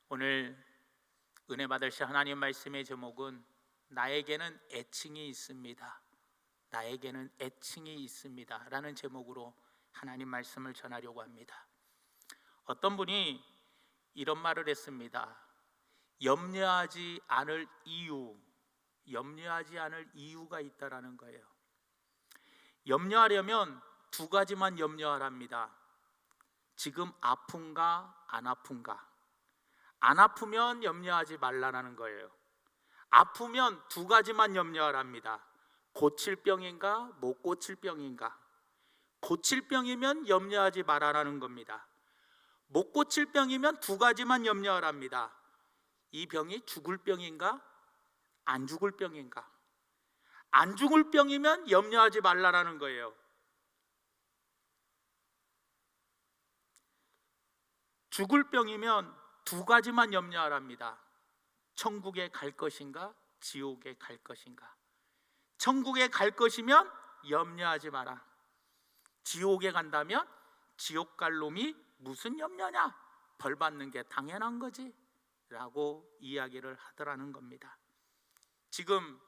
오늘 은혜 받으실 하나님 말씀의 제목은 나에게는 애칭이 있습니다. 나에게는 애칭이 있습니다 라는 제목으로 하나님 말씀을 전하려고 합니다. 어떤 분이 이런 말을 했습니다. 염려하지 않을 이유가 있다라는 거예요. 염려하려면 두 가지만 염려하랍니다. 지금 아픈가 안 아픈가. 안 아프면 염려하지 말라는 거예요. 아프면 두 가지만 염려하랍니다. 고칠 병인가 못 고칠 병인가. 고칠 병이면 염려하지 말아라는 겁니다. 못 고칠 병이면 두 가지만 염려하랍니다. 이 병이 죽을 병인가 안 죽을 병인가. 안 죽을 병이면 염려하지 말라는 거예요. 죽을 병이면 두 가지만 염려하랍니다. 천국에 갈 것인가 지옥에 갈 것인가. 천국에 갈 것이면 염려하지 마라. 지옥에 간다면 지옥 갈 놈이 무슨 염려냐, 벌 받는 게 당연한 거지 라고 이야기를 하더라는 겁니다. 지금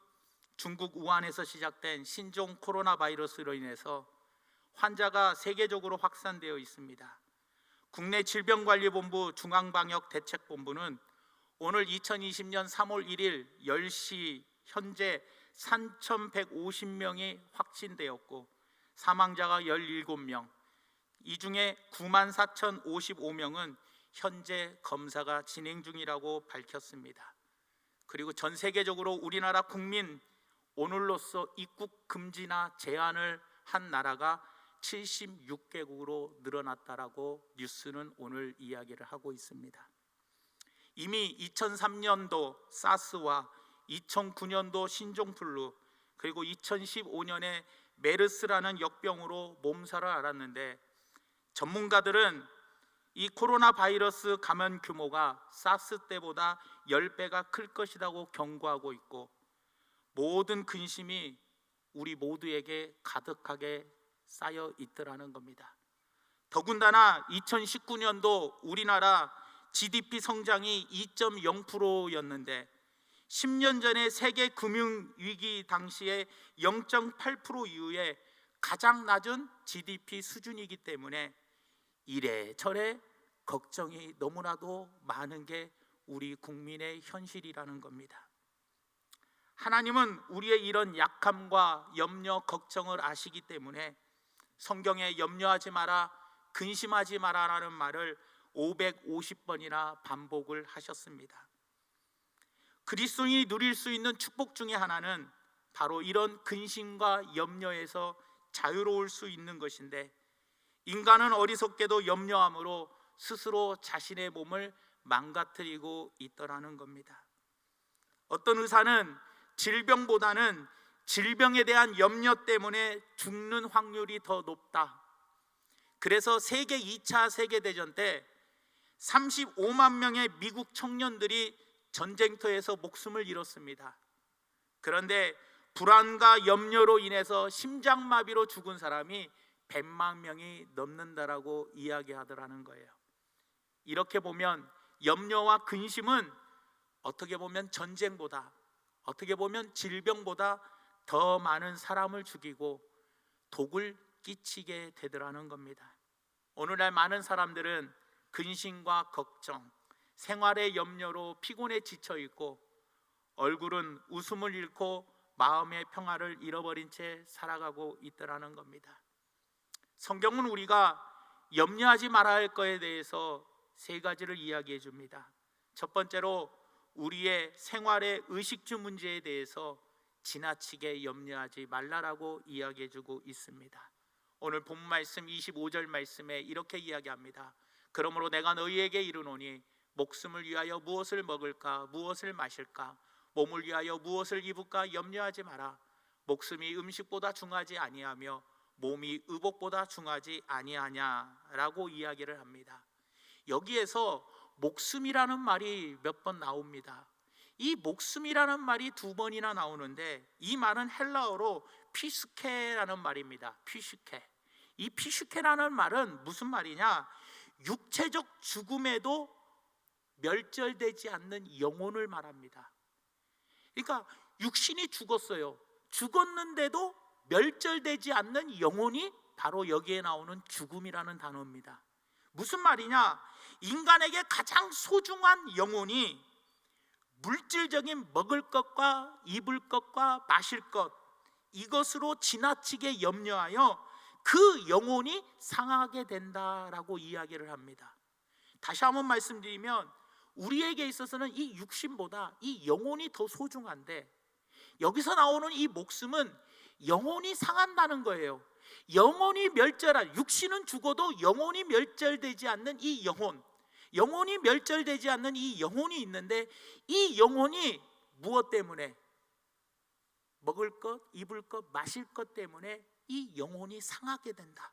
중국 우한에서 시작된 신종 코로나 바이러스로 인해서 환자가 세계적으로 확산되어 있습니다. 국내 질병관리본부 중앙방역대책본부는 오늘 2020년 3월 1일 10시 현재 3,150명이 확진되었고 사망자가 17명, 이 중에 94,055명은 현재 검사가 진행 중이라고 밝혔습니다. 그리고 전 세계적으로 우리나라 국민 오늘로써 입국 금지나 제한을 한 나라가 76개국으로 늘어났다라고 뉴스는 오늘 이야기를 하고 있습니다. 이미 2003년도 사스와 2009년도 신종플루 그리고 2015년에 메르스라는 역병으로 몸살을 앓았는데 전문가들은 이 코로나 바이러스 감염 규모가 사스 때보다 10배가 클 것이라고 경고하고 있고 모든 근심이 우리 모두에게 가득하게 쌓여 있더라는 겁니다. 더군다나 2019년도 우리나라 GDP 성장이 2.0%였는데 10년 전에 세계 금융위기 당시에 0.8% 이후에 가장 낮은 GDP 수준이기 때문에 이래저래 걱정이 너무나도 많은 게 우리 국민의 현실이라는 겁니다. 하나님은 우리의 이런 약함과 염려, 걱정을 아시기 때문에 성경에 염려하지 마라, 근심하지 마라라는 말을 550번이나 반복을 하셨습니다. 그리스도인이 누릴 수 있는 축복 중에 하나는 바로 이런 근심과 염려에서 자유로울 수 있는 것인데 인간은 어리석게도 염려함으로 스스로 자신의 몸을 망가뜨리고 있더라는 겁니다. 어떤 의사는 질병보다는 질병에 대한 염려 때문에 죽는 확률이 더 높다. 그래서 세계 2차 세계대전 때 35만 명의 미국 청년들이 전쟁터에서 목숨을 잃었습니다. 그런데 불안과 염려로 인해서 심장마비로 죽은 사람이 100만 명이 넘는다라고 이야기하더라는 거예요. 이렇게 보면 염려와 근심은 어떻게 보면 전쟁보다, 어떻게 보면 질병보다 더 많은 사람을 죽이고 독을 끼치게 되더라는 겁니다. 오늘날 많은 사람들은 근심과 걱정, 생활의 염려로 피곤에 지쳐 있고 얼굴은 웃음을 잃고 마음의 평화를 잃어버린 채 살아가고 있더라는 겁니다. 성경은 우리가 염려하지 말아야 할 것에 대해서 세 가지를 이야기해 줍니다. 첫 번째로 우리의 생활의 의식주 문제에 대해서 지나치게 염려하지 말라라고 이야기해 주고 있습니다. 오늘 본 말씀 25절 말씀에 이렇게 이야기합니다. 그러므로 내가 너희에게 이르노니 목숨을 위하여 무엇을 먹을까 무엇을 마실까 몸을 위하여 무엇을 입을까 염려하지 마라. 목숨이 음식보다 중하지 아니하며 몸이 의복보다 중하지 아니하냐라고 이야기를 합니다. 여기에서 목숨이라는 말이 몇 번 나옵니다. 이 목숨이라는 말이 2번이나 나오는데 이 말은 헬라어로 피스케라는 말입니다. 피스케. 이 피스케라는 말은 무슨 말이냐? 육체적 죽음에도 멸절되지 않는 영혼을 말합니다. 그러니까 육신이 죽었어요. 죽었는데도 멸절되지 않는 영혼이 바로 여기에 나오는 죽음이라는 단어입니다. 무슨 말이냐? 인간에게 가장 소중한 영혼이 물질적인 먹을 것과 입을 것과 마실 것, 이것으로 지나치게 염려하여 그 영혼이 상하게 된다라고 이야기를 합니다. 다시 한번 말씀드리면 우리에게 있어서는 이 육신보다 이 영혼이 더 소중한데, 여기서 나오는 이 목숨은 영혼이 상한다는 거예요. 영혼이 멸절한, 육신은 죽어도 영혼이 멸절되지 않는 이 영혼, 영혼이 멸절되지 않는 이 영혼이 있는데, 이 영혼이 무엇 때문에? 먹을 것, 입을 것, 마실 것 때문에 이 영혼이 상하게 된다.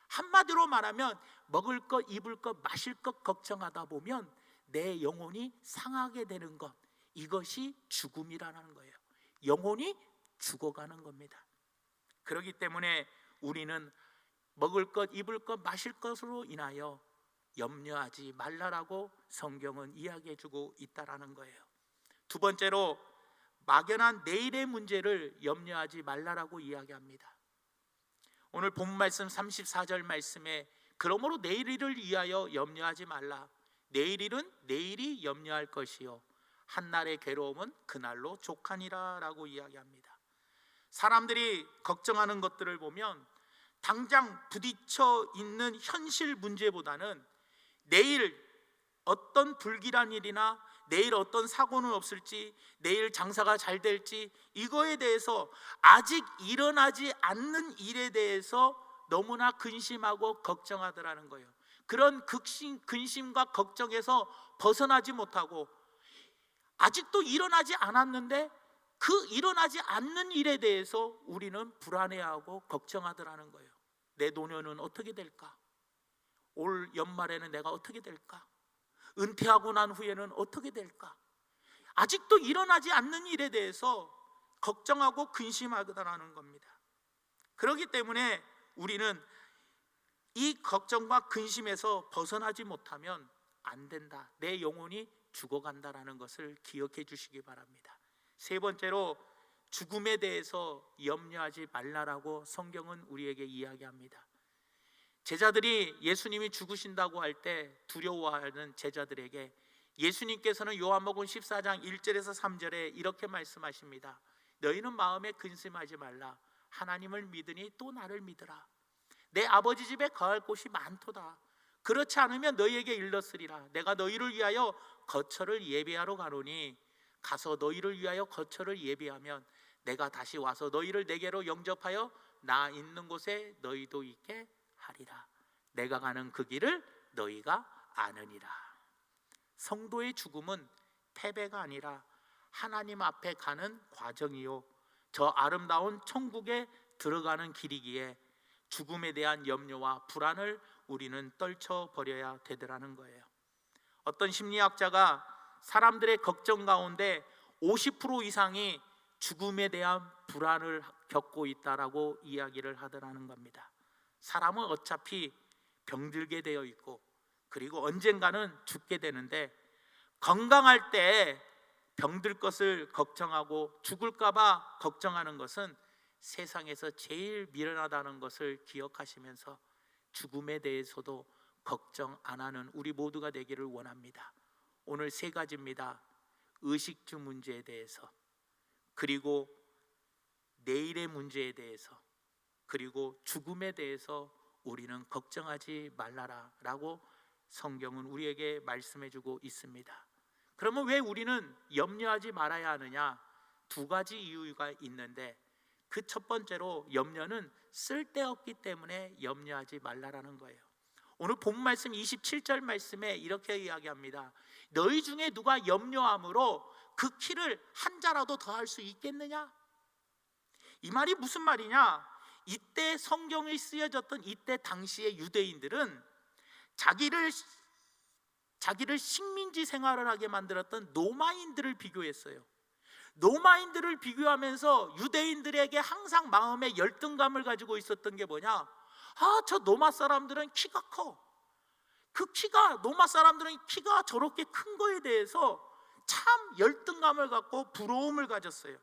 한마디로 말하면 먹을 것, 입을 것, 마실 것 걱정하다 보면 내 영혼이 상하게 되는 것, 이것이 죽음이라는 거예요. 영혼이 죽어가는 겁니다. 그렇기 때문에 우리는 먹을 것, 입을 것, 마실 것으로 인하여 염려하지 말라라고 성경은 이야기해주고 있다라는 거예요. 두 번째로 막연한 내일의 문제를 염려하지 말라라고 이야기합니다. 오늘 본 말씀 34절 말씀에 그러므로 내일을 위하여 염려하지 말라. 내일은 내일이 염려할 것이요 한날의 괴로움은 그날로 족하니라 라고 이야기합니다. 사람들이 걱정하는 것들을 보면 당장 부딪혀 있는 현실 문제보다는 내일 어떤 불길한 일이나 내일 어떤 사고는 없을지, 내일 장사가 잘 될지, 이거에 대해서 아직 일어나지 않는 일에 대해서 너무나 근심하고 걱정하더라는 거예요. 그런 근심과 걱정에서 벗어나지 못하고 아직도 일어나지 않았는데 그 일어나지 않는 일에 대해서 우리는 불안해하고 걱정하더라는 거예요. 내 노년은 어떻게 될까? 올 연말에는 내가 어떻게 될까? 은퇴하고 난 후에는 어떻게 될까? 아직도 일어나지 않는 일에 대해서 걱정하고 근심하더라는 겁니다. 그렇기 때문에 우리는 이 걱정과 근심에서 벗어나지 못하면 안 된다. 내 영혼이 죽어간다라는 것을 기억해 주시기 바랍니다. 세 번째로 죽음에 대해서 염려하지 말라라고 성경은 우리에게 이야기합니다. 제자들이 예수님이 죽으신다고 할 때 두려워하는 제자들에게 예수님께서는 요한복음 14장 1절에서 3절에 이렇게 말씀하십니다. 너희는 마음에 근심하지 말라. 하나님을 믿으니 또 나를 믿으라. 내 아버지 집에 거할 곳이 많도다. 그렇지 않으면 너희에게 일렀으리라. 내가 너희를 위하여 거처를 예비하러 가노니 가서 너희를 위하여 거처를 예비하면 내가 다시 와서 너희를 내게로 영접하여 나 있는 곳에 너희도 있게 하리라. 내가 가는 그 길을 너희가 아느니라. 성도의 죽음은 패배가 아니라 하나님 앞에 가는 과정이요 저 아름다운 천국에 들어가는 길이기에 죽음에 대한 염려와 불안을 우리는 떨쳐버려야 되더라는 거예요. 어떤 심리학자가 사람들의 걱정 가운데 50% 이상이 죽음에 대한 불안을 겪고 있다라고 이야기를 하더라는 겁니다. 사람은 어차피 병들게 되어 있고 그리고 언젠가는 죽게 되는데 건강할 때 병들 것을 걱정하고 죽을까 봐 걱정하는 것은 세상에서 제일 미련하다는 것을 기억하시면서 죽음에 대해서도 걱정 안 하는 우리 모두가 되기를 원합니다. 오늘 세 가지입니다. 의식주 문제에 대해서, 그리고 내일의 문제에 대해서, 그리고 죽음에 대해서 우리는 걱정하지 말라라 라고 성경은 우리에게 말씀해주고 있습니다. 그러면 왜 우리는 염려하지 말아야 하느냐? 두 가지 이유가 있는데 그 첫 번째로 염려는 쓸데없기 때문에 염려하지 말라라는 거예요. 오늘 본 말씀 27절 말씀에 이렇게 이야기합니다. 너희 중에 누가 염려함으로 그 키를 한 자라도 더할 수 있겠느냐? 이 말이 무슨 말이냐? 이때 성경이 쓰여졌던 이때 당시의 유대인들은 자기를 식민지 생활을 하게 만들었던 로마인들을 비교했어요. 로마인들을 비교하면서 유대인들에게 항상 마음에 열등감을 가지고 있었던 게 뭐냐? 저 로마 사람들은 키가 커. 그 키가, 로마 사람들은 키가 저렇게 큰 거에 대해서 참 열등감을 갖고 부러움을 가졌어요.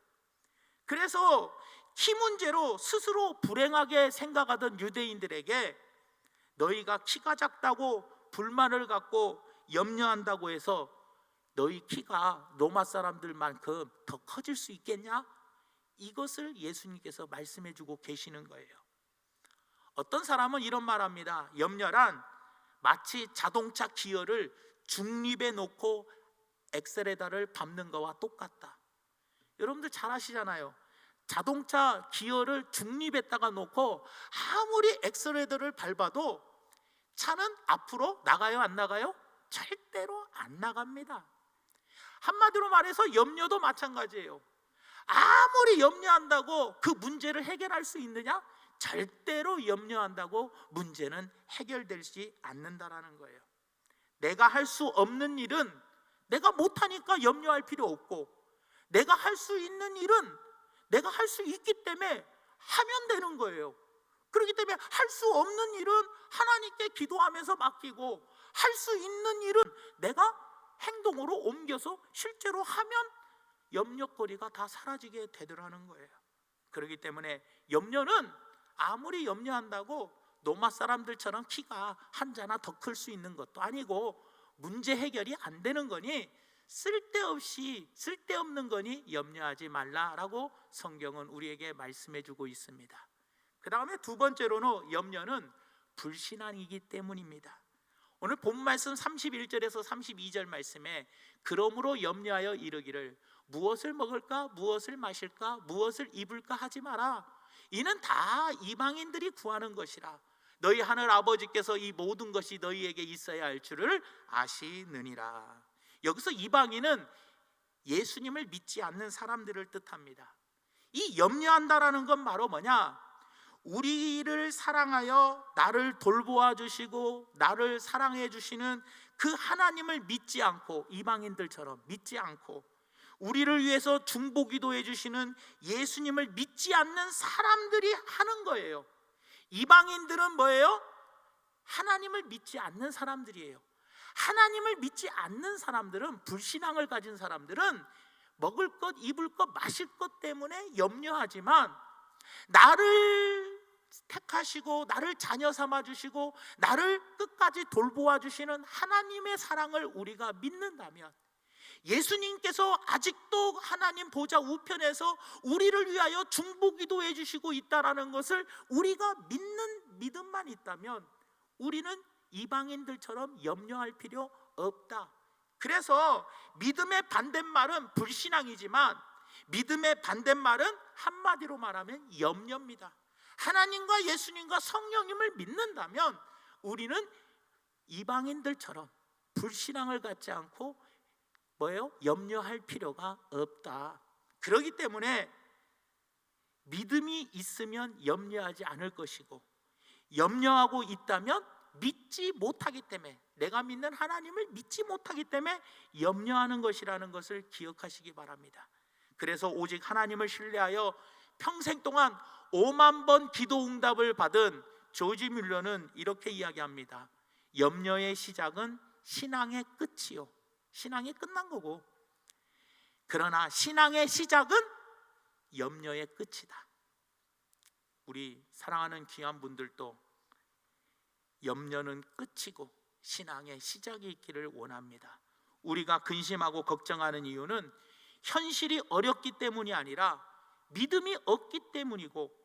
그래서 키 문제로 스스로 불행하게 생각하던 유대인들에게 너희가 키가 작다고 불만을 갖고 염려한다고 해서 너희 키가 로마 사람들만큼 더 커질 수 있겠냐? 이것을 예수님께서 말씀해 주고 계시는 거예요. 어떤 사람은 이런 말합니다. 염려란 마치 자동차 기어를 중립에 놓고 엑셀에다를 밟는 거와 똑같다. 여러분들 잘 아시잖아요. 자동차 기어를 중립에다가 놓고 아무리 엑셀레터를 밟아도 차는 앞으로 나가요, 안 나가요? 절대로 안 나갑니다. 한마디로 말해서 염려도 마찬가지예요. 아무리 염려한다고 그 문제를 해결할 수 있느냐? 절대로 염려한다고 문제는 해결되지 않는다라는 거예요. 내가 할 수 없는 일은 내가 못하니까 염려할 필요 없고, 내가 할 수 있는 일은 내가 할 수 있기 때문에 하면 되는 거예요. 그렇기 때문에 할 수 없는 일은 하나님께 기도하면서 맡기고, 할 수 있는 일은 내가 행동으로 옮겨서 실제로 하면 염려거리가 다 사라지게 되더라는 거예요. 그렇기 때문에 염려는 아무리 염려한다고 로마 사람들처럼 키가 한 자나 더 클 수 있는 것도 아니고 문제 해결이 안 되는 거니 쓸데없는 거니 염려하지 말라라고 성경은 우리에게 말씀해 주고 있습니다. 그 다음에 두 번째로는 염려는 불신앙이기 때문입니다. 오늘 본 말씀 31절에서 32절 말씀에 그러므로 염려하여 이르기를 무엇을 먹을까 무엇을 마실까 무엇을 입을까 하지 마라. 이는 다 이방인들이 구하는 것이라. 너희 하늘 아버지께서 이 모든 것이 너희에게 있어야 할 줄을 아시느니라. 여기서 이방인은 예수님을 믿지 않는 사람들을 뜻합니다. 이 염려한다라는 건 바로 뭐냐? 우리를 사랑하여 나를 돌보아 주시고 나를 사랑해 주시는 그 하나님을 믿지 않고, 이방인들처럼 믿지 않고 우리를 위해서 중보기도해 주시는 예수님을 믿지 않는 사람들이 하는 거예요. 이방인들은 뭐예요? 하나님을 믿지 않는 사람들이에요. 하나님을 믿지 않는 사람들은, 불신앙을 가진 사람들은 먹을 것, 입을 것, 마실 것 때문에 염려하지만 나를 택하시고 나를 자녀 삼아 주시고 나를 끝까지 돌보아 주시는 하나님의 사랑을 우리가 믿는다면, 예수님께서 아직도 하나님 보좌 우편에서 우리를 위하여 중보기도해 주시고 있다라는 것을 우리가 믿는 믿음만 있다면 우리는 이방인들처럼 염려할 필요 없다. 그래서 믿음의 반대말은 불신앙이지만 믿음의 반대말은 한마디로 말하면 염려입니다. 하나님과 예수님과 성령님을 믿는다면 우리는 이방인들처럼 불신앙을 갖지 않고 뭐예요? 염려할 필요가 없다. 그렇기 때문에 믿음이 있으면 염려하지 않을 것이고, 염려하고 있다면 믿지 못하기 때문에, 내가 믿는 하나님을 믿지 못하기 때문에 염려하는 것이라는 것을 기억하시기 바랍니다. 그래서 오직 하나님을 신뢰하여 평생 동안 5만 번 기도 응답을 받은 조지 뮬러는 이렇게 이야기합니다. 염려의 시작은 신앙의 끝이요, 신앙이 끝난 거고, 그러나 신앙의 시작은 염려의 끝이다. 우리 사랑하는 귀한 분들도 염려는 끝이고 신앙의 시작이 있기를 원합니다. 우리가 근심하고 걱정하는 이유는 현실이 어렵기 때문이 아니라 믿음이 없기 때문이고,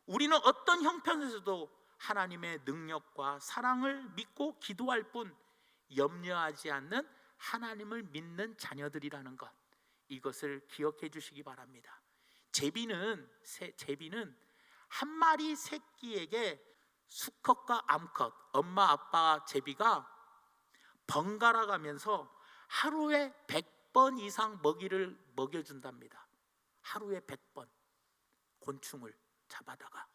우리는 어떤 형편에서도 하나님의 능력과 사랑을 믿고 기도할 뿐 염려하지 않는 하나님을 믿는 자녀들이라는 것, 이것을 기억해 주시기 바랍니다. 제비는 한 마리 새끼에게 수컷과 암컷, 엄마 아빠 제비가 번갈아 가면서 하루에 100번 이상 먹이를 먹여준답니다. 하루에 100번 곤충을 잡아다가.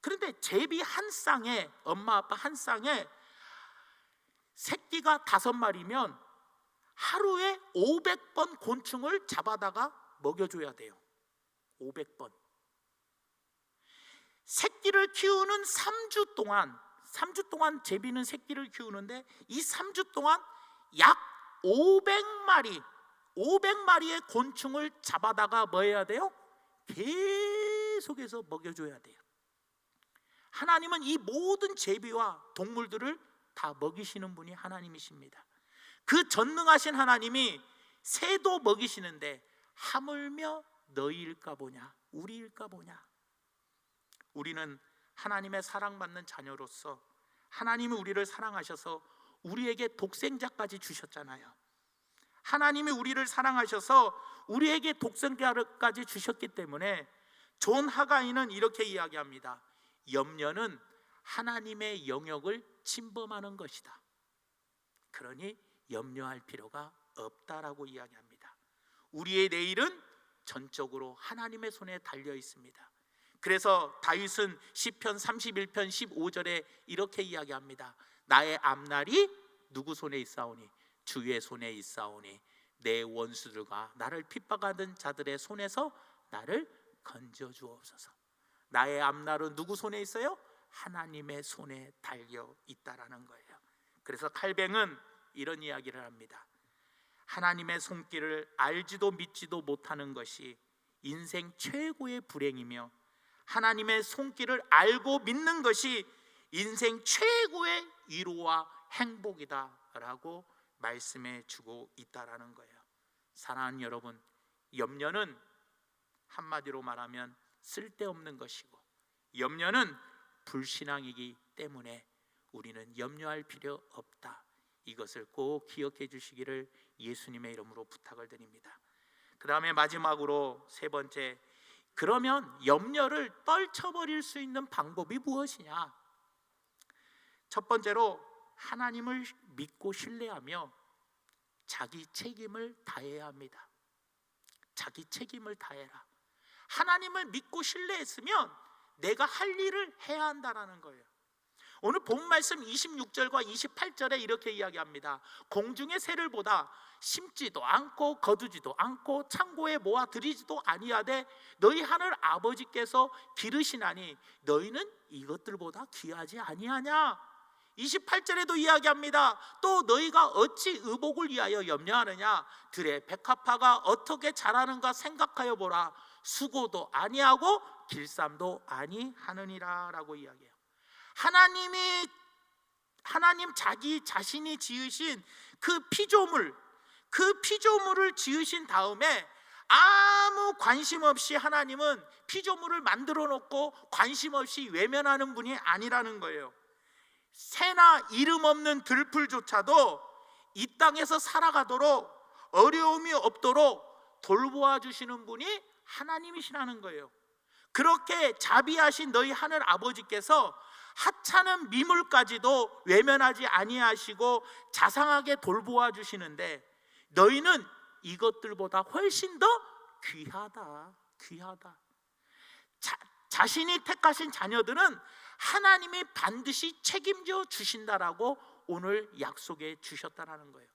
그런데 제비 한 쌍에, 엄마 아빠 한 쌍에 새끼가 5마리면 하루에 500번 곤충을 잡아다가 먹여줘야 돼요. 500번. 새끼를 키우는 3주 동안 제비는 새끼를 키우는데 이 3주 동안 약 500마리의 곤충을 잡아다가 뭐 해야 돼요? 계속해서 먹여줘야 돼요. 하나님은 이 모든 제비와 동물들을 다 먹이시는 분이 하나님이십니다. 그 전능하신 하나님이 새도 먹이시는데 하물며 너희일까 보냐, 우리일까 보냐. 우리는 하나님의 사랑받는 자녀로서 하나님이 우리를 사랑하셔서 우리에게 독생자까지 주셨잖아요. 하나님이 우리를 사랑하셔서 우리에게 독생자까지 주셨기 때문에 존 하가이는 이렇게 이야기합니다. 염려는 하나님의 영역을 침범하는 것이다. 그러니 염려할 필요가 없다라고 이야기합니다. 우리의 내일은 전적으로 하나님의 손에 달려 있습니다. 그래서 다윗은 시편 31편 15절에 이렇게 이야기합니다. 나의 앞날이 누구 손에 있사오니? 주의 손에 있사오니 내 원수들과 나를 핍박하는 자들의 손에서 나를 건져 주옵소서. 나의 앞날은 누구 손에 있어요? 하나님의 손에 달려 있다라는 거예요. 그래서 칼뱅은 이런 이야기를 합니다. 하나님의 손길을 알지도 믿지도 못하는 것이 인생 최고의 불행이며 하나님의 손길을 알고 믿는 것이 인생 최고의 위로와 행복이다라고 말씀해 주고 있다라는 거예요. 사랑하는 여러분, 염려는 한마디로 말하면 쓸데없는 것이고 염려는 불신앙이기 때문에 우리는 염려할 필요 없다. 이것을 꼭 기억해 주시기를 예수님의 이름으로 부탁을 드립니다. 그 다음에 마지막으로 세 번째, 그러면 염려를 떨쳐버릴 수 있는 방법이 무엇이냐? 첫 번째로 하나님을 믿고 신뢰하며 자기 책임을 다해야 합니다. 자기 책임을 다해라. 하나님을 믿고 신뢰했으면 내가 할 일을 해야 한다는 거예요. 오늘 본 말씀 26절과 28절에 이렇게 이야기합니다. 공중의 새를 보다 심지도 않고 거두지도 않고 창고에 모아 들이지도 아니하되 너희 하늘 아버지께서 기르시나니 너희는 이것들보다 귀하지 아니하냐? 28절에도 이야기합니다. 또 너희가 어찌 의복을 위하여 염려하느냐? 들의 백합화가 어떻게 자라는가 생각하여 보라. 수고도 아니하고 길쌈도 아니하느니라 라고 이야기해요. 하나님 자기 자신이 지으신 그 피조물을 지으신 다음에 아무 관심 없이 하나님은 피조물을 만들어 놓고 관심 없이 외면하는 분이 아니라는 거예요. 새나 이름 없는 들풀조차도 이 땅에서 살아가도록 어려움이 없도록 돌보아 주시는 분이 하나님이시라는 거예요. 그렇게 자비하신 너희 하늘 아버지께서 하찮은 미물까지도 외면하지 아니하시고 자상하게 돌보아 주시는데 너희는 이것들보다 훨씬 더 귀하다. 자신이 택하신 자녀들은 하나님이 반드시 책임져 주신다라고 오늘 약속해 주셨다라는 거예요.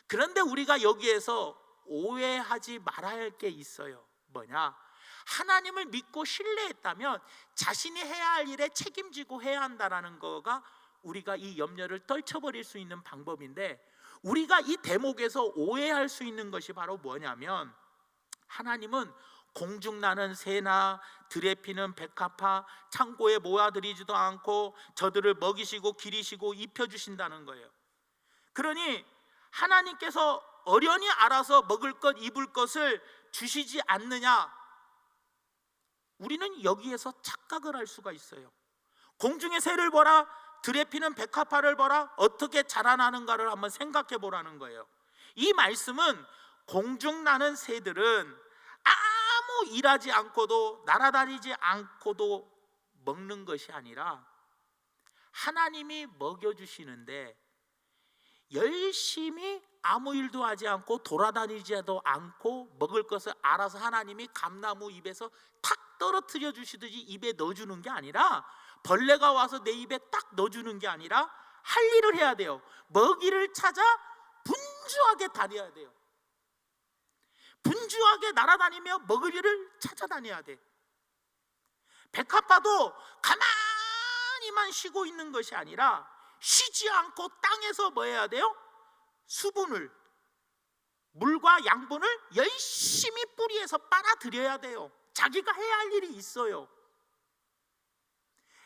그런데 우리가 여기에서 오해하지 말아야 할 게 있어요. 뭐냐? 하나님을 믿고 신뢰했다면 자신이 해야 할 일에 책임지고 해야 한다라는 거가 우리가 이 염려를 떨쳐버릴 수 있는 방법인데, 우리가 이 대목에서 오해할 수 있는 것이 바로 뭐냐면, 하나님은 공중 나는 새나 들에 피는 백합화 창고에 모아들이지도 않고 저들을 먹이시고 기리시고 입혀주신다는 거예요. 그러니 하나님께서 어련히 알아서 먹을 것 입을 것을 주시지 않느냐, 우리는 여기에서 착각을 할 수가 있어요. 공중의 새를 보라, 들에 피는 백합화를 보라, 어떻게 자라나는가를 한번 생각해 보라는 거예요. 이 말씀은 공중 나는 새들은 아무 일하지 않고도 날아다니지 않고도 먹는 것이 아니라 하나님이 먹여주시는데 열심히 아무 일도 하지 않고 돌아다니지도 않고 먹을 것을 알아서 하나님이 감나무 입에서 탁 떨어뜨려 주시듯이 입에 넣어주는 게 아니라, 벌레가 와서 내 입에 딱 넣어주는 게 아니라 할 일을 해야 돼요. 먹이를 찾아 분주하게 다녀야 돼요. 분주하게 날아다니며 먹을 일을 찾아다녀야 돼. 백합화도 가만히 땅이만 쉬고 있는 것이 아니라 쉬지 않고 땅에서 뭐 해야 돼요? 수분을, 물과 양분을 열심히 뿌리에서 빨아들여야 돼요. 자기가 해야 할 일이 있어요.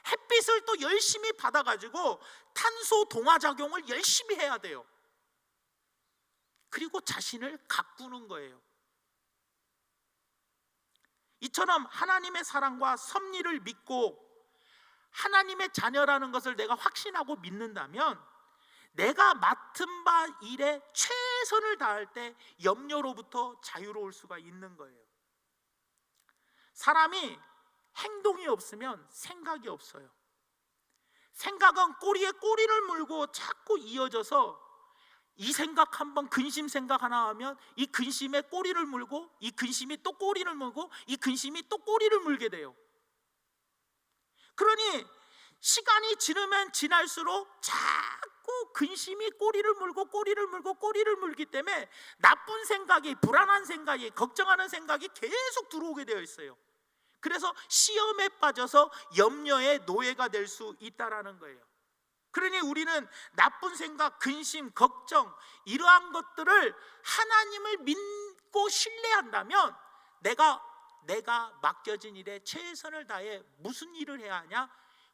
햇빛을 또 열심히 받아가지고 탄소 동화작용을 열심히 해야 돼요. 그리고 자신을 가꾸는 거예요. 이처럼 하나님의 사랑과 섭리를 믿고 하나님의 자녀라는 것을 내가 확신하고 믿는다면 내가 맡은 바 일에 최선을 다할 때 염려로부터 자유로울 수가 있는 거예요. 사람이 행동이 없으면 생각이 없어요. 생각은 꼬리에 꼬리를 물고 자꾸 이어져서 이 생각 한번, 근심 생각 하나 하면 이 근심에 꼬리를 물고 이 근심이 또 꼬리를 물고 이 근심이 또 꼬리를 물게 돼요. 그러니 시간이 지나면 지날수록 자꾸 근심이 꼬리를 물고 꼬리를 물고 꼬리를 물기 때문에 나쁜 생각이, 불안한 생각이, 걱정하는 생각이 계속 들어오게 되어 있어요. 그래서 시험에 빠져서 염려의 노예가 될 수 있다라는 거예요. 그러니 우리는 나쁜 생각, 근심, 걱정 이러한 것들을 하나님을 믿고 신뢰한다면 내가 맡겨진 일에 최선을 다해 무슨 일을 해야 하냐?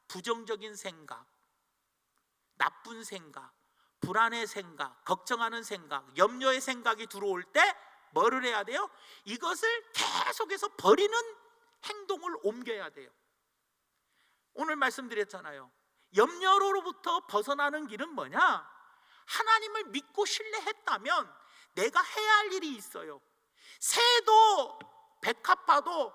부정적인 생각, 나쁜 생각, 불안의 생각, 걱정하는 생각, 염려의 생각이 들어올 때 뭐를 해야 돼요? 이것을 계속해서 버리는 행동을 옮겨야 돼요. 오늘 말씀드렸잖아요. 염려로부터 벗어나는 길은 뭐냐? 하나님을 믿고 신뢰했다면 내가 해야 할 일이 있어요. 새도 백합화도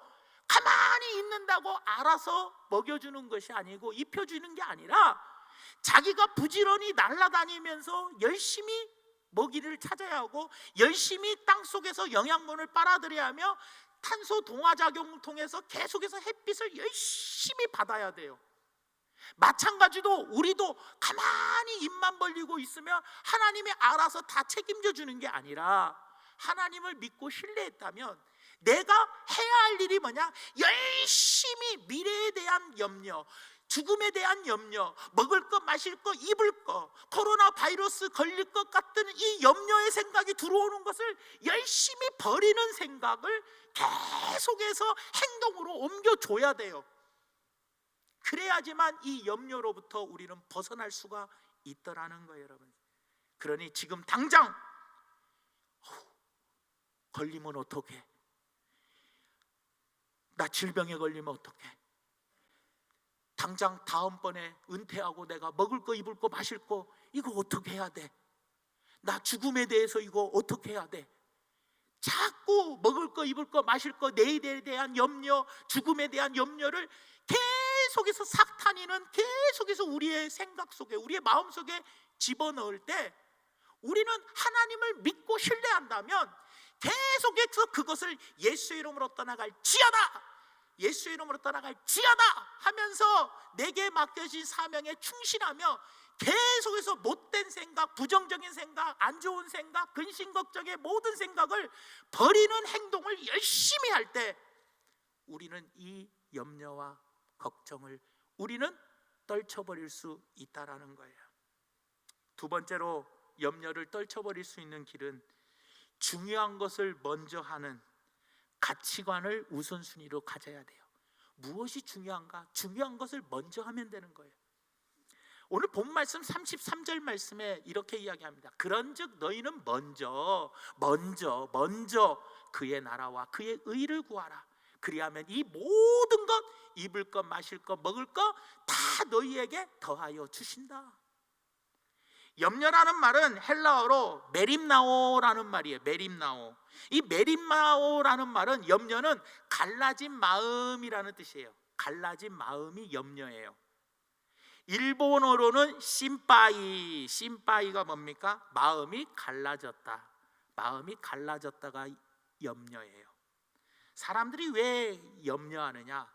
가만히 있는다고 알아서 먹여주는 것이 아니고 입혀주는 게 아니라 자기가 부지런히 날아다니면서 열심히 먹이를 찾아야 하고 열심히 땅속에서 영양분을 빨아들여야 하며 탄소 동화작용을 통해서 계속해서 햇빛을 열심히 받아야 돼요. 마찬가지로 우리도 가만히 입만 벌리고 있으면 하나님이 알아서 다 책임져 주는 게 아니라 하나님을 믿고 신뢰했다면 내가 해야 할 일이 뭐냐? 열심히 미래에 대한 염려, 죽음에 대한 염려, 먹을 거, 마실 거, 입을 거, 코로나 바이러스 걸릴 것 같은 이 염려의 생각이 들어오는 것을 열심히 버리는 생각을 계속해서 행동으로 옮겨줘야 돼요. 그래야지만 이 염려로부터 우리는 벗어날 수가 있더라는 거예요, 여러분. 그러니 지금 당장 걸리면 어떡해? 나 질병에 걸리면 어떡해? 당장 다음번에 은퇴하고 내가 먹을 거, 입을 거, 마실 거 이거 어떻게 해야 돼? 나 죽음에 대해서 이거 어떻게 해야 돼? 자꾸 먹을 거, 입을 거, 마실 거, 내일에 대한 염려, 죽음에 대한 염려를 계속해서 사탄이는 계속해서 우리의 생각 속에, 우리의 마음 속에 집어넣을 때 우리는 하나님을 믿고 신뢰한다면 계속해서 그것을 예수의 이름으로 떠나갈지어다, 예수의 이름으로 떠나갈지어다 하면서 내게 맡겨진 사명에 충실하며 계속해서 못된 생각, 부정적인 생각, 안 좋은 생각, 근심 걱정의 모든 생각을 버리는 행동을 열심히 할 때 우리는 이 염려와 걱정을 우리는 떨쳐버릴 수 있다라는 거예요. 두 번째로 염려를 떨쳐버릴 수 있는 길은 중요한 것을 먼저 하는 가치관을 우선순위로 가져야 돼요. 무엇이 중요한가? 중요한 것을 먼저 하면 되는 거예요. 오늘 본 말씀 33절 말씀에 이렇게 이야기합니다. 그런즉 너희는 먼저 그의 나라와 그의 의를 구하라. 그리하면 이 모든 것, 입을 것, 마실 것, 먹을 것 다 너희에게 더하여 주신다. 염려라는 말은 헬라어로 메림나오라는 말이에요. 메림나오. 이 메림나오라는 말은, 염려는 갈라진 마음이라는 뜻이에요. 갈라진 마음이 염려예요. 일본어로는 심파이. 심파이가 뭡니까? 마음이 갈라졌다. 마음이 갈라졌다가 염려예요. 사람들이 왜 염려하느냐?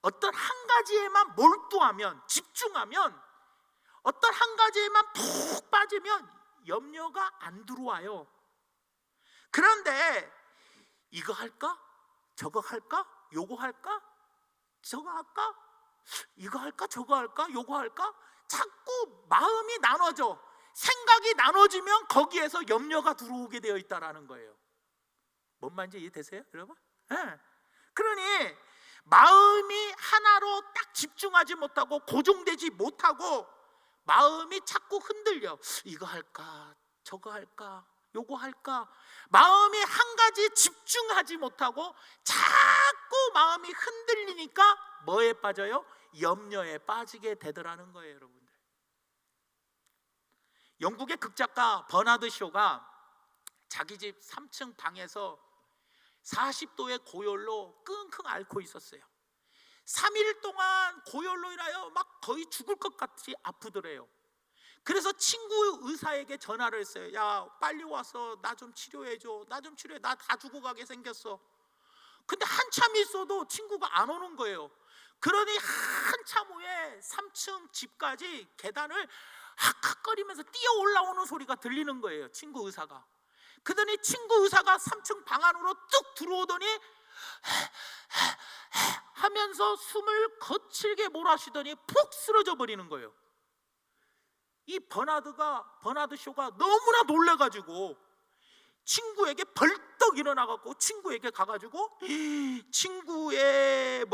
어떤 한 가지에만 몰두하면, 집중하면, 어떤 한 가지에만 푹 빠지면 염려가 안 들어와요. 그런데 이거 할까? 저거 할까? 요거 할까? 저거 할까? 이거 할까 저거 할까 요거 할까? 자꾸 마음이 나눠져. 생각이 나눠지면 거기에서 염려가 들어오게 되어 있다라는 거예요. 뭔 말인지 이해되세요, 여러분? 네. 그러니 마음이 하나로 딱 집중하지 못하고 고정되지 못하고 마음이 자꾸 흔들려. 이거 할까 저거 할까 요거 할까? 마음이 한 가지 집중하지 못하고 자꾸 마음이 흔들리니까 뭐에 빠져요? 염려에 빠지게 되더라는 거예요, 여러분들. 영국의 극작가 버나드 쇼가 자기 집 3층 방에서 40도의 고열로 끙끙 앓고 있었어요. 3일 동안 고열로 인하여 막 거의 죽을 것 같이 아프더래요. 그래서 친구 의사에게 전화를 했어요. 야, 빨리 와서 나 좀 치료해줘. 나 좀 치료해. 나 다 죽어가게 생겼어. 근데 한참 있어도 친구가 안 오는 거예요. 그러니 한참 후에 3층 집까지 계단을 학학거리면서 뛰어 올라오는 소리가 들리는 거예요, 친구 의사가. 그러더니 친구 의사가 3층 방 안으로 뚝 들어오더니 하면서 숨을 거칠게 몰아쉬더니 푹 쓰러져 버리는 거예요. 이 버나드 쇼가 너무나 놀래가지고 친구에게 벌떡 일어나갖고 친구에게 가가지고 친구의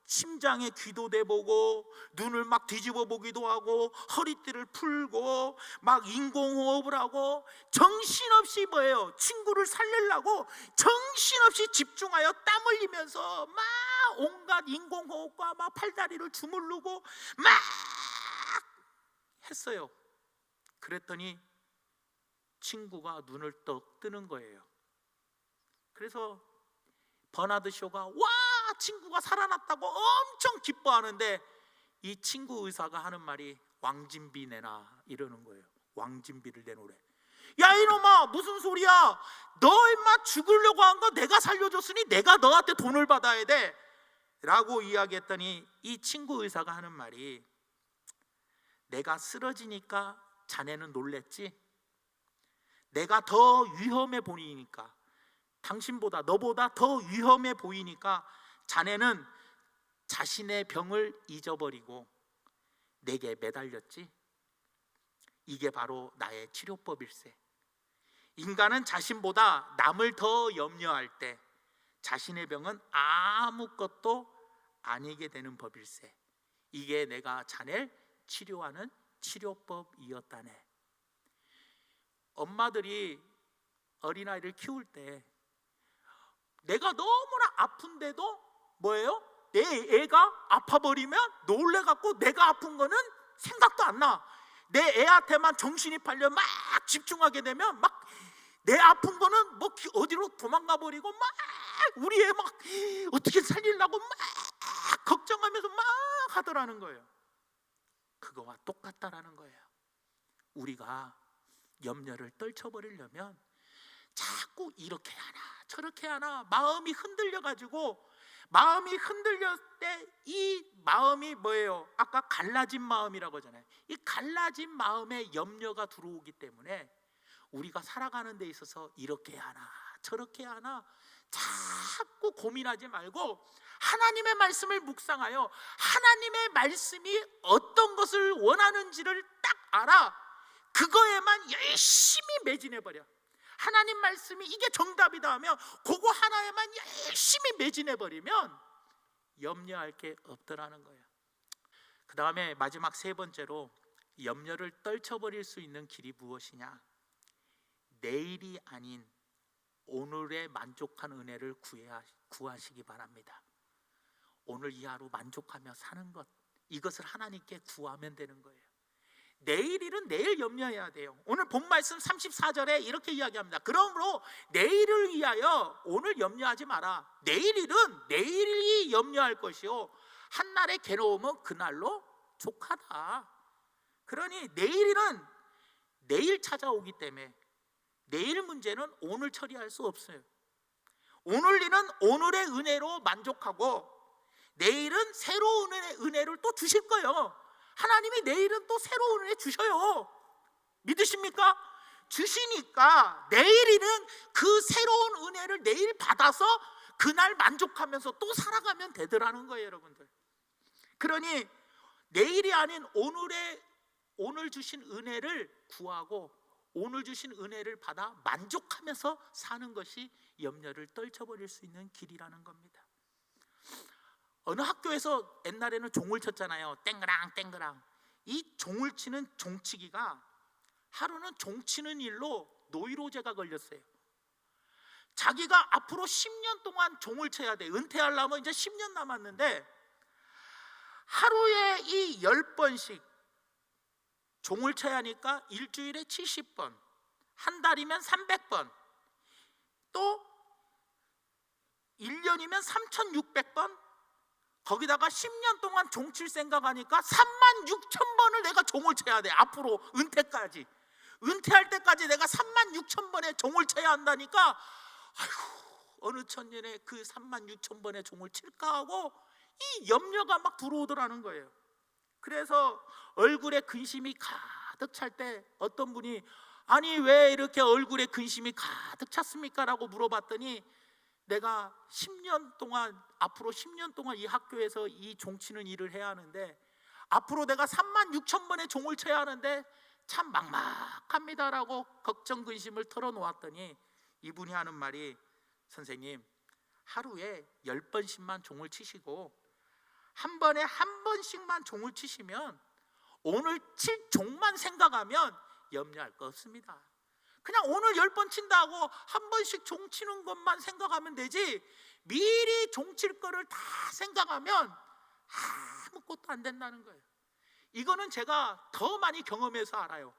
심장에 귀도 대보고 눈을 막 뒤집어 보기도 하고 허리띠를 풀고 막 인공호흡을 하고 정신없이 친구를 살리려고 정신없이 집중하여 땀 흘리면서 막 온갖 인공호흡과 막 팔다리를 주물르고 막 했어요. 그랬더니 친구가 눈을 떡 뜨는 거예요. 그래서 버나드 쇼가 와, 친구가 살아났다고 엄청 기뻐하는데 이 친구 의사가 하는 말이 왕진비 내놔 이러는 거예요. 왕진비를 내놓으래. 야, 이놈아, 무슨 소리야? 너 임마 죽으려고 한 거 내가 살려줬으니 내가 너한테 돈을 받아야 돼 라고 이야기했더니 이 친구 의사가 하는 말이, 내가 쓰러지니까 자네는 놀랬지? 내가 더 위험해 보이니까, 당신보다 너보다 더 위험해 보이니까 자네는 자신의 병을 잊어버리고 내게 매달렸지? 이게 바로 나의 치료법일세. 인간은 자신보다 남을 더 염려할 때 자신의 병은 아무것도 아니게 되는 법일세. 이게 내가 자네를 치료하는 치료법이었다네. 엄마들이 어린아이를 키울 때 내가 너무나 아픈데도 내 애가 아파버리면 놀래갖고 내가 아픈 거는 생각도 안 나. 내 애한테만 정신이 팔려 막 집중하게 되면 막 내 아픈 거는 어디로 도망가 버리고 막 우리 애 막 어떻게 살리려고 막 걱정하면서 막 하더라는 거예요. 그거와 똑같다라는 거예요. 우리가 염려를 떨쳐버리려면 자꾸 이렇게 하나 저렇게 하나 마음이 흔들려가지고, 마음이 흔들릴 때 이 마음이 아까 갈라진 마음이라고 하잖아요. 이 갈라진 마음에 염려가 들어오기 때문에 우리가 살아가는 데 있어서 이렇게 하나 저렇게 하나 자꾸 고민하지 말고 하나님의 말씀을 묵상하여 하나님의 말씀이 어떤 것을 원하는지를 딱 알아. 그거에만 열심히 매진해버려. 하나님 말씀이 이게 정답이다 하면 그거 하나에만 열심히 매진해버리면 염려할 게 없더라는 거예요. 그 다음에 마지막 세 번째로 염려를 떨쳐버릴 수 있는 길이 무엇이냐? 내일이 아닌 오늘에 만족한 은혜를 구하시기 바랍니다. 오늘 이 하루 만족하며 사는 것, 이것을 하나님께 구하면 되는 거예요. 내일 일은 내일 염려해야 돼요. 오늘 본 말씀 34절에 이렇게 이야기합니다. 그러므로 내일을 위하여 오늘 염려하지 마라. 내일 일은 내일이 염려할 것이요 한날의 괴로움은 그날로 족하다. 그러니 내일 일은 내일 찾아오기 때문에 내일 문제는 오늘 처리할 수 없어요. 오늘 일은 오늘의 은혜로 만족하고 내일은 새로운 은혜를 또 주실 거예요. 하나님이 내일은 또 새로운 은혜 주셔요. 믿으십니까? 주시니까 내일이는 그 새로운 은혜를 내일 받아서 그날 만족하면서 또 살아가면 되더라는 거예요, 여러분들. 그러니 내일이 아닌 오늘 주신 은혜를 구하고 오늘 주신 은혜를 받아 만족하면서 사는 것이 염려를 떨쳐버릴 수 있는 길이라는 겁니다. 어느 학교에서 옛날에는 종을 쳤잖아요. 땡그랑 땡그랑. 이 종을 치는 종치기가 하루는 종치는 일로 노이로제가 걸렸어요. 자기가 앞으로 10년 동안 종을 쳐야 돼. 은퇴하려면 이제 10년 남았는데 하루에 이 10번씩 종을 쳐야 하니까 일주일에 70번, 한 달이면 300번, 또 1년이면 3,600번, 거기다가 10년 동안 종 칠 생각하니까 36,000번을 내가 종을 쳐야 돼. 앞으로 은퇴까지. 은퇴할 때까지 내가 36,000번의 종을 쳐야 한다니까, 아이고, 어느 천년에 그 36,000번의 종을 칠까 하고 이 염려가 막 들어오더라는 거예요. 그래서 얼굴에 근심이 가득 찰 때 어떤 분이 아니 왜 이렇게 얼굴에 근심이 가득 찼습니까? 라고 물어봤더니 내가 10년 동안 앞으로 10년 동안 이 학교에서 이 종치는 일을 해야 하는데 앞으로 내가 36,000번의 종을 쳐야 하는데 참 막막합니다 라고 걱정 근심을 털어놓았더니 이분이 하는 말이 선생님 하루에 10번씩만 종을 치시고 한 번에 한 번씩만 종을 치시면 오늘 칠 종만 생각하면 염려할 거 없습니다. 그냥 오늘 10번 친다고 한 번씩 종 치는 것만 생각하면 되지 미리 종 칠 거를 다 생각하면 아무것도 안 된다는 거예요. 이거는 제가 더 많이 경험해서 알아요.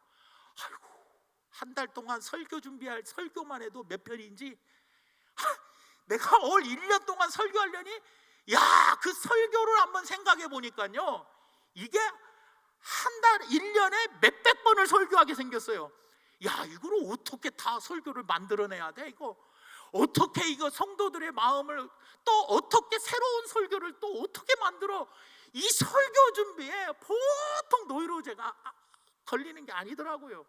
아이고, 한 달 동안 설교 준비할 설교만 해도 몇 편인지 내가 올 1년 동안 설교하려니 그 설교를 한번 생각해 보니까요 이게 한 달 1년에 몇백 번을 설교하게 생겼어요. 이거를 어떻게 다 설교를 만들어내야 돼? 이거 어떻게 이거 성도들의 마음을 또 어떻게 새로운 설교를 또 어떻게 만들어? 이 설교 준비에 보통 노이로제가 걸리는 게 아니더라고요.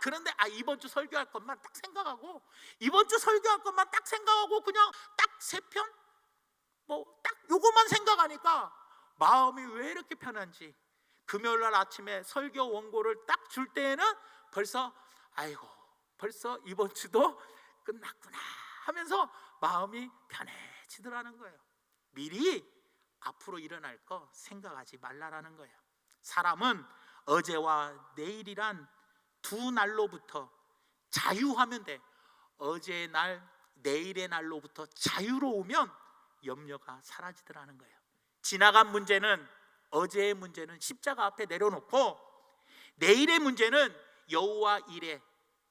그런데 이번 주 설교할 것만 딱 생각하고 이번 주 설교할 것만 딱 생각하고 그냥 딱 3편 딱 요것만 생각하니까 마음이 왜 이렇게 편한지 금요일 날 아침에 설교 원고를 딱 줄 때에는 벌써 벌써 이번 주도 끝났구나 하면서 마음이 편해지더라는 거예요. 미리 앞으로 일어날 거 생각하지 말라라는 거예요. 사람은 어제와 내일이란 두 날로부터 자유하면 돼. 어제의 날, 내일의 날로부터 자유로우면 염려가 사라지더라는 거예요. 지나간 문제는 어제의 문제는 십자가 앞에 내려놓고 내일의 문제는 여호와 일에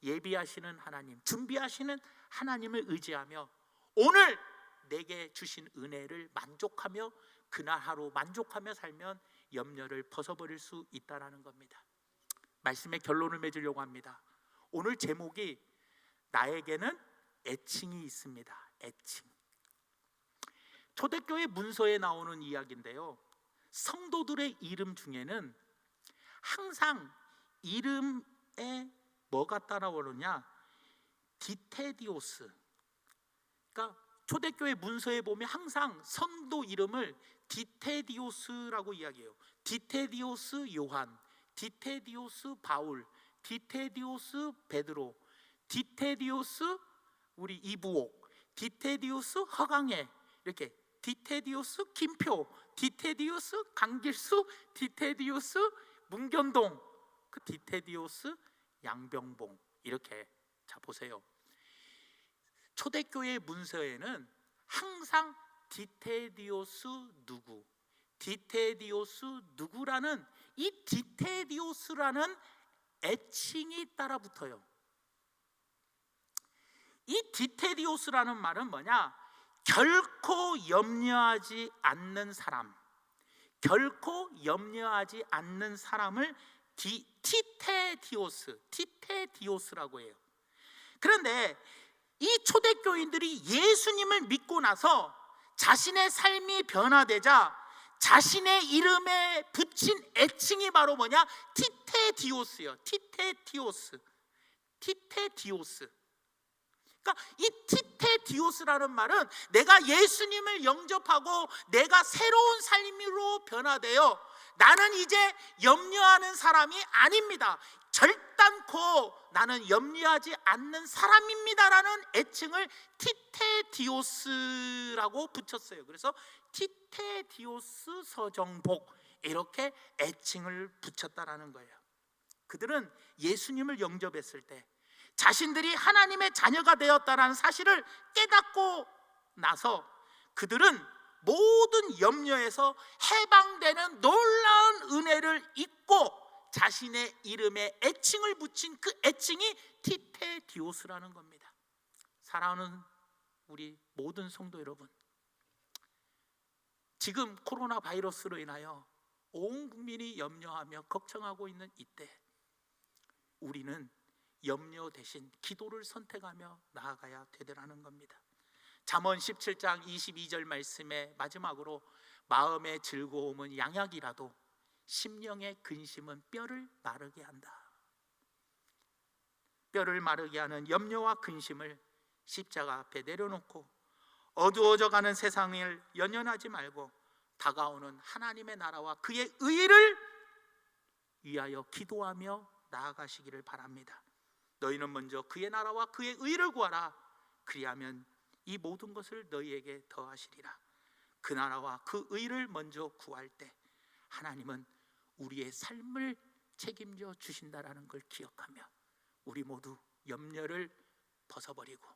예비하시는 하나님, 준비하시는 하나님을 의지하며 오늘 내게 주신 은혜를 만족하며 그날 하루 만족하며 살면 염려를 벗어버릴 수 있다는 겁니다. 말씀의 결론을 맺으려고 합니다. 오늘 제목이 나에게는 애칭이 있습니다. 애칭. 초대교회 문서에 나오는 이야기인데요, 성도들의 이름 중에는 항상 이름에 뭐가 따라오느냐, 디테디오스. 그러니까 초대교회 문서에 보면 항상 성도 이름을 디테디오스라고 이야기해요. 디테디오스 요한, 디테디오스 바울, 디테디오스 베드로, 디테디오스 우리 이부옥, 디테디오스 허강해, 이렇게 디테디오스 김표, 디테디오스 강길수, 디테디오스 문견동, 그 디테디오스 양병봉, 이렇게. 자 보세요. 초대교회 문서에는 항상 디테디오스 누구, 디테디오스 누구라는 이 디테디오스라는 애칭이 따라붙어요. 이 디테디오스라는 말은 뭐냐? 결코 염려하지 않는 사람, 결코 염려하지 않는 사람을 티테디오스라고 해요. 그런데 이 초대교인들이 예수님을 믿고 나서 자신의 삶이 변화되자 자신의 이름에 붙인 애칭이 바로 뭐냐? 티테디오스예요. 티테디오스. 그러니까 그러니까 이 티테디오스라는 말은 내가 예수님을 영접하고 내가 새로운 삶으로 변화되어 나는 이제 염려하는 사람이 아닙니다, 결단코 나는 염려하지 않는 사람입니다라는 애칭을 티테디오스라고 붙였어요. 그래서 티테디오스 서정복, 이렇게 애칭을 붙였다라는 거예요. 그들은 예수님을 영접했을 때 자신들이 하나님의 자녀가 되었다는 사실을 깨닫고 나서 그들은 모든 염려에서 해방되는 놀라운 은혜를 잊고 자신의 이름에 애칭을 붙인 그 애칭이 티테디오스라는 겁니다. 사랑하는 우리 모든 성도 여러분, 지금 코로나 바이러스로 인하여 온 국민이 염려하며 걱정하고 있는 이때 우리는 염려 대신 기도를 선택하며 나아가야 되더라는 겁니다. 잠언 17장 22절 말씀의 마지막으로 마음의 즐거움은 양약이라도 심령의 근심은 뼈를 마르게 한다. 뼈를 마르게 하는 염려와 근심을 십자가 앞에 내려놓고 어두워져가는 세상을 연연하지 말고 다가오는 하나님의 나라와 그의 의를 위하여 기도하며 나아가시기를 바랍니다. 너희는 먼저 그의 나라와 그의 의를 구하라. 그리하면 이 모든 것을 너희에게 더하시리라. 그 나라와 그 의를 먼저 구할 때 하나님은 우리의 삶을 책임져 주신다라는 걸 기억하며 우리 모두 염려를 벗어버리고,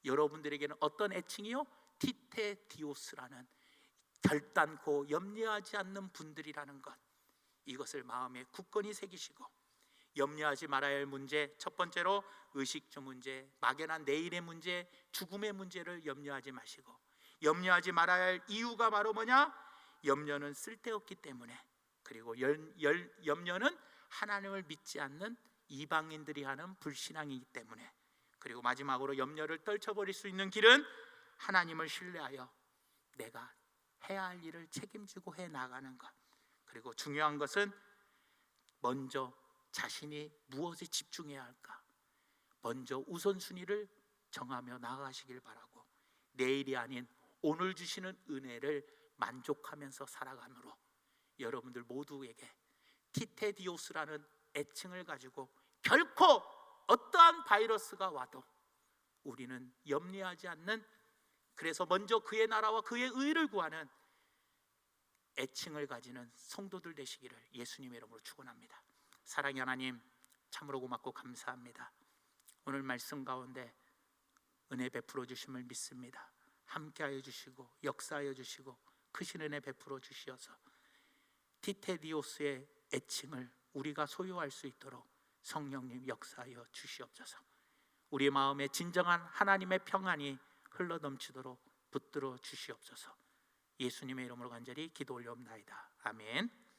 여러분들에게는 어떤 애칭이요? 티테디오스라는 결단코 염려하지 않는 분들이라는 것, 이것을 마음에 굳건히 새기시고 염려하지 말아야 할 문제, 첫 번째로 의식주 문제, 막연한 내일의 문제, 죽음의 문제를 염려하지 마시고, 염려하지 말아야 할 이유가 바로 뭐냐? 염려는 쓸데없기 때문에, 그리고 염려는 하나님을 믿지 않는 이방인들이 하는 불신앙이기 때문에, 그리고 마지막으로 염려를 떨쳐버릴 수 있는 길은 하나님을 신뢰하여 내가 해야 할 일을 책임지고 해 나가는 것. 그리고 중요한 것은 먼저 자신이 무엇에 집중해야 할까, 먼저 우선순위를 정하며 나아가시길 바라고, 내일이 아닌 오늘 주시는 은혜를 만족하면서 살아감으로 여러분들 모두에게 티테디오스라는 애칭을 가지고 결코 어떠한 바이러스가 와도 우리는 염려하지 않는, 그래서 먼저 그의 나라와 그의 의를 구하는 애칭을 가지는 성도들 되시기를 예수님의 이름으로 축원합니다. 사랑의 하나님, 참으로 고맙고 감사합니다. 오늘 말씀 가운데 은혜 베풀어 주심을 믿습니다. 함께하여 주시고 역사하여 주시고 크신 은혜 베풀어 주시어서 티테디오스의 애칭을 우리가 소유할 수 있도록 성령님 역사하여 주시옵소서. 우리 마음에 진정한 하나님의 평안이 흘러넘치도록 붙들어 주시옵소서. 예수님의 이름으로 간절히 기도 올려옵나이다. 아멘.